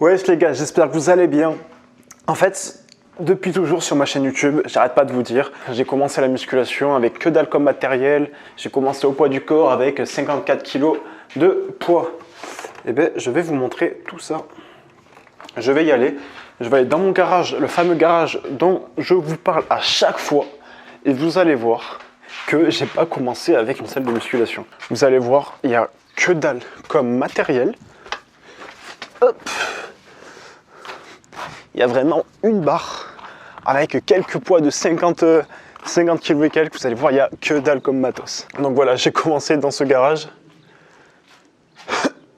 Ouais les gars, j'espère que vous allez bien. En fait, depuis toujours sur ma chaîne YouTube, j'arrête pas de vous dire, j'ai commencé la musculation avec que dalle comme matériel. J'ai commencé au poids du corps avec 54 kg de poids. Et bien, je vais vous montrer tout ça. Je vais y aller. Je vais aller dans mon garage, le fameux garage dont je vous parle à chaque fois. Et vous allez voir que j'ai pas commencé avec une salle de musculation. Vous allez voir, il y a que dalle comme matériel. Hop. Il y a vraiment une barre avec quelques poids de 50 kg et quelques. Vous allez voir, il n'y a que dalle comme matos. Donc voilà, j'ai commencé dans ce garage.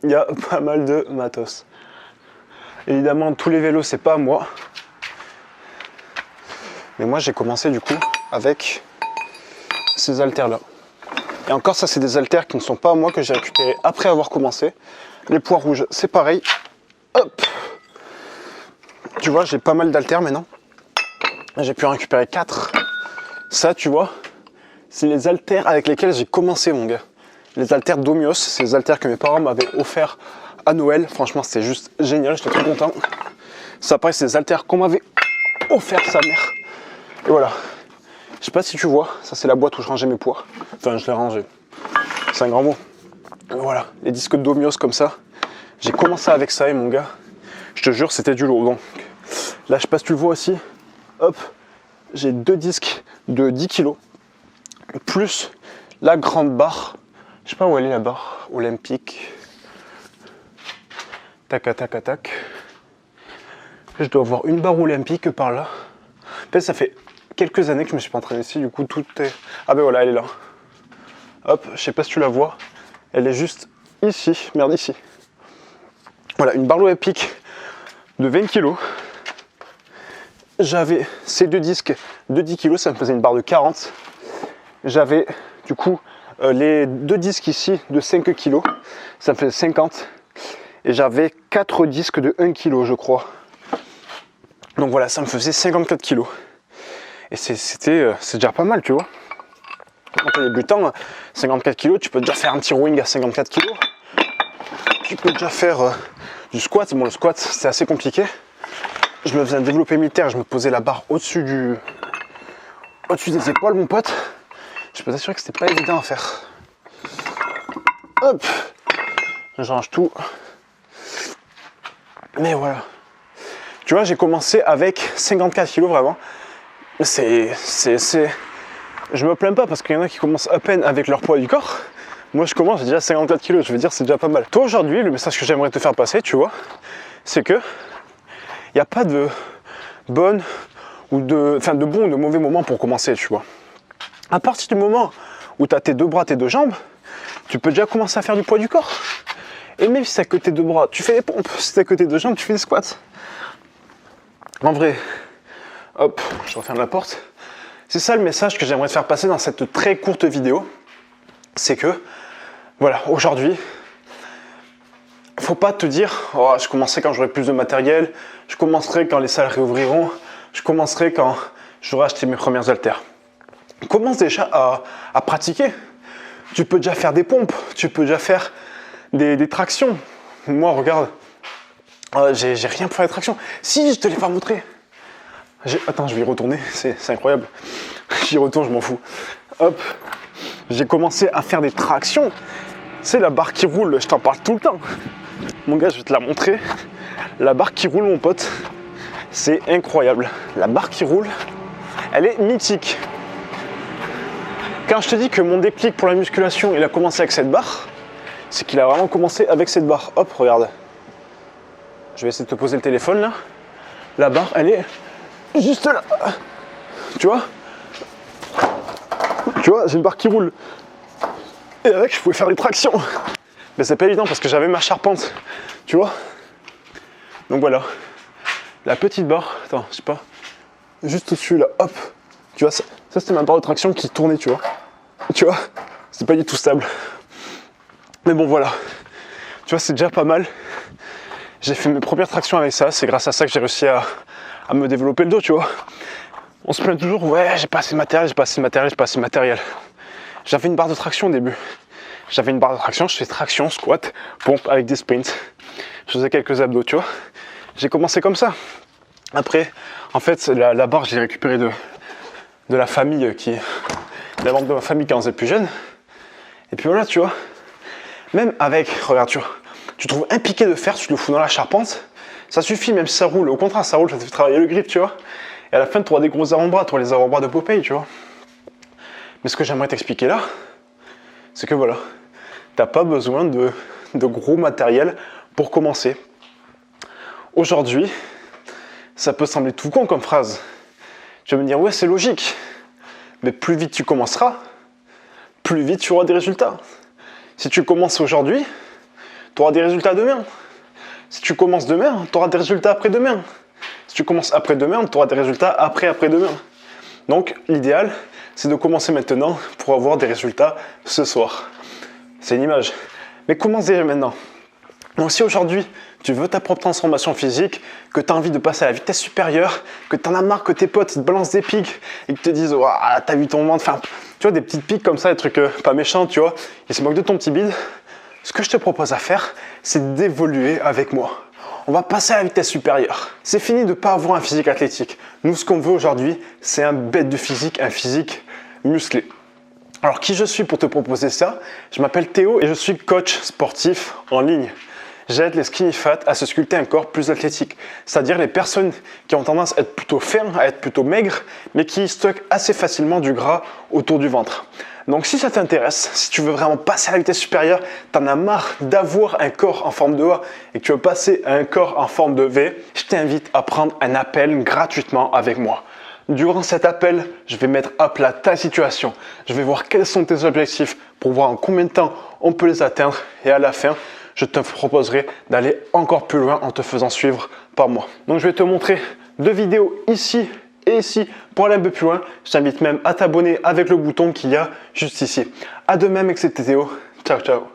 Il y a pas mal de matos. Évidemment, tous les vélos, c'est pas à moi. Mais moi, j'ai commencé du coup avec ces haltères-là. Et encore, ça, c'est des haltères qui ne sont pas à moi, que j'ai récupérés après avoir commencé. Les poids rouges, c'est pareil. Hop! Tu vois, j'ai pas mal d'haltères maintenant. J'ai pu en récupérer 4. Ça, tu vois, c'est les haltères avec lesquels j'ai commencé, mon gars. Les haltères Domios, c'est les haltères que mes parents m'avaient offert à Noël. Franchement, c'était juste génial, j'étais trop content. Ça, pareil, c'est les haltères qu'on m'avait offert, sa mère. Et voilà. Je sais pas si tu vois, ça, c'est la boîte où je rangeais mes poids. Enfin, je l'ai rangé. C'est un grand mot. Voilà, les disques Domios comme ça. J'ai commencé avec ça, et mon gars, je te jure, c'était du lourd. Donc là, je sais pas si tu le vois aussi. Hop, j'ai 2 disques de 10 kg. Plus la grande barre. Je sais pas où elle est, la barre olympique. Tac, tac, tac. Je dois avoir une barre olympique par là. En fait, ça fait quelques années que je me suis pas entraîné ici. Du coup, tout est... Ah ben voilà, elle est là. Hop, je sais pas si tu la vois. Elle est juste ici. Merde, ici. Voilà, une barre olympique de 20 kg. J'avais ces 2 disques de 10 kg, ça me faisait une barre de 40. J'avais du coup les 2 disques ici de 5 kg, ça me faisait 50. Et j'avais 4 disques de 1 kg, je crois. Donc voilà, ça me faisait 54 kg. Et c'est déjà pas mal, tu vois. Quand t'es débutant, 54 kg, tu peux déjà faire un petit rowing à 54 kg. Tu peux déjà faire du squat. Bon, le squat, c'est assez compliqué. Je me faisais un développé militaire, je me posais la barre au-dessus des épaules, mon pote. Je peux t'assurer que c'était pas évident à faire. Hop, je range tout. Mais voilà. Tu vois, j'ai commencé avec 54 kg vraiment. Je me plains pas parce qu'il y en a qui commencent à peine avec leur poids du corps. Moi, je commence déjà à 54 kg, je veux dire, c'est déjà pas mal. Toi, aujourd'hui, le message que j'aimerais te faire passer, tu vois, c'est que il n'y a pas de bon ou de mauvais moment pour commencer, tu vois. À partir du moment où tu as tes 2 bras, tes 2 jambes, tu peux déjà commencer à faire du poids du corps. Et même si c'est que tes 2 bras, tu fais des pompes. Si c'est que tes 2 jambes, tu fais des squats. En vrai, hop, je referme la porte. C'est ça le message que j'aimerais te faire passer dans cette très courte vidéo. C'est que, voilà, aujourd'hui, faut pas te dire, oh, je commencerai quand j'aurai plus de matériel, je commencerai quand les salles réouvriront, je commencerai quand j'aurai acheté mes premières haltères. Commence déjà à pratiquer. Tu peux déjà faire des pompes, tu peux déjà faire des tractions. Moi, regarde, j'ai rien pour faire des tractions. Si, je te l'ai pas montré. Attends, je vais y retourner, c'est incroyable. J'y retourne, je m'en fous. Hop, j'ai commencé à faire des tractions. C'est la barre qui roule, je t'en parle tout le temps. Mon gars, je vais te la montrer. La barre qui roule, mon pote, c'est incroyable. La barre qui roule, elle est mythique. Quand je te dis que mon déclic pour la musculation, il a commencé avec cette barre, c'est qu'il a vraiment commencé avec cette barre. Hop, regarde. Je vais essayer de te poser le téléphone là. La barre, elle est juste là. Tu vois? Tu vois, j'ai une barre qui roule. Et avec, je pouvais faire des tractions. Mais c'est pas évident parce que j'avais ma charpente. Tu vois? Donc voilà. La petite barre, attends, je sais pas. Juste au-dessus là, hop. Tu vois, ça c'était ma barre de traction qui tournait, tu vois. Tu vois? C'est pas du tout stable. Mais bon, voilà. Tu vois, c'est déjà pas mal. J'ai fait mes premières tractions avec ça. C'est grâce à ça que j'ai réussi à me développer le dos, tu vois. On se plaint toujours, ouais, j'ai pas assez de matériel, j'ai pas assez de matériel, j'ai pas assez de matériel. J'avais une barre de traction au début. J'avais une barre de traction, je fais traction, squat, pompe avec des sprints. Je faisais quelques abdos, tu vois. J'ai commencé comme ça. Après, en fait, la barre, j'ai récupéré de la famille la membre de ma famille quand on était plus jeune. Et puis voilà, tu vois. Même avec, regarde, tu trouves un piquet de fer, tu le fous dans la charpente, ça suffit, même si ça roule. Au contraire, ça roule, ça te fait travailler le grip, tu vois. Et à la fin, tu auras des gros avant-bras, tu auras les avant-bras de Popeye, tu vois. Mais ce que j'aimerais t'expliquer là, c'est que voilà, t'as pas besoin de gros matériel pour commencer. Aujourd'hui, ça peut sembler tout con comme phrase. Tu vas me dire, ouais, c'est logique. Mais plus vite tu commenceras, plus vite tu auras des résultats. Si tu commences aujourd'hui, tu auras des résultats demain. Si tu commences demain, tu auras des résultats après-demain. Si tu commences après-demain, tu auras des résultats après-après-demain. Donc, l'idéal, c'est de commencer maintenant pour avoir des résultats ce soir. C'est une image. Mais commence déjà maintenant. Donc, si aujourd'hui, tu veux ta propre transformation physique, que tu as envie de passer à la vitesse supérieure, que tu en as marre que tes potes te balancent des pics et qu'ils te disent oh, « t'as vu ton ventre », enfin, tu vois, des petites pics comme ça, des trucs pas méchants, tu vois, ils se moquent de ton petit bide. Ce que je te propose à faire, c'est d'évoluer avec moi. On va passer à la vitesse supérieure. C'est fini de ne pas avoir un physique athlétique. Nous, ce qu'on veut aujourd'hui, c'est un bête de physique, un physique musclé. Alors, qui je suis pour te proposer ça? Je m'appelle Théo et je suis coach sportif en ligne. J'aide les skinny fat à se sculpter un corps plus athlétique, c'est-à-dire les personnes qui ont tendance à être plutôt fermes, à être plutôt maigres, mais qui stockent assez facilement du gras autour du ventre. Donc si ça t'intéresse, si tu veux vraiment passer à la vitesse supérieure, tu en as marre d'avoir un corps en forme de A et que tu veux passer à un corps en forme de V, je t'invite à prendre un appel gratuitement avec moi. Durant cet appel, je vais mettre à plat ta situation. Je vais voir quels sont tes objectifs pour voir en combien de temps on peut les atteindre et à la fin, je te proposerai d'aller encore plus loin en te faisant suivre par moi. Donc je vais te montrer 2 vidéos ici et ici pour aller un peu plus loin. Je t'invite même à t'abonner avec le bouton qu'il y a juste ici. À de même, c'était Théo. Ciao, ciao.